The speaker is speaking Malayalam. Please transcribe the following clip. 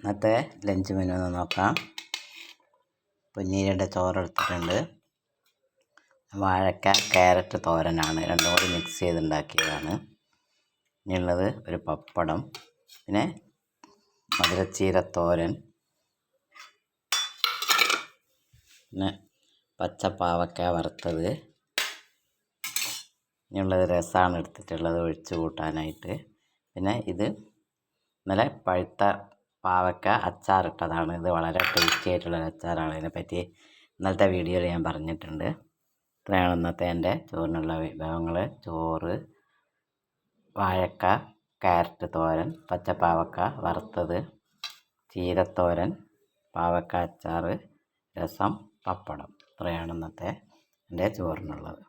ഇന്നത്തെ ലഞ്ച് മെനു ഒന്ന് നോക്കാം. പൊന്നീരയുടെ ചോറെടുത്തിട്ടുണ്ട്. വാഴക്ക ക്യാരറ്റ് തോരനാണ്, രണ്ടും കൂടി മിക്സ് ചെയ്തുണ്ടാക്കിയതാണ്. ഇനിയുള്ളത് ഒരു പപ്പടം, പിന്നെ മധുരച്ചീരത്തോരൻ, പിന്നെ പച്ചപ്പാവക്ക വറുത്തത്. ഇനിയുള്ളത് രസമാണ് എടുത്തിട്ടുള്ളത് ഒഴിച്ച് കൂട്ടാനായിട്ട്. പിന്നെ ഇത് ഇന്നലെ പഴുത്ത പാവക്ക അച്ചാറിട്ടതാണ്. ഇത് വളരെ ടേസ്റ്റി ആയിട്ടുള്ളൊരു അച്ചാറാണ്. ഇതിനെപ്പറ്റി ഇന്നലത്തെ വീഡിയോയിൽ ഞാൻ പറഞ്ഞിട്ടുണ്ട്. ഇത്രയാണ് ഇന്നത്തെ എൻ്റെ ചോറിനുള്ള വിഭവങ്ങൾ. ചോറ്, വാഴക്ക ക്യാരറ്റ് തോരൻ, പച്ചപ്പാവക്ക വറുത്തത്, ചീരത്തോരൻ, പാവക്ക അച്ചാർ, രസം, പപ്പടം. ഇത്രയാണ് ഇന്നത്തെ എൻ്റെ ചോറിനുള്ളത്.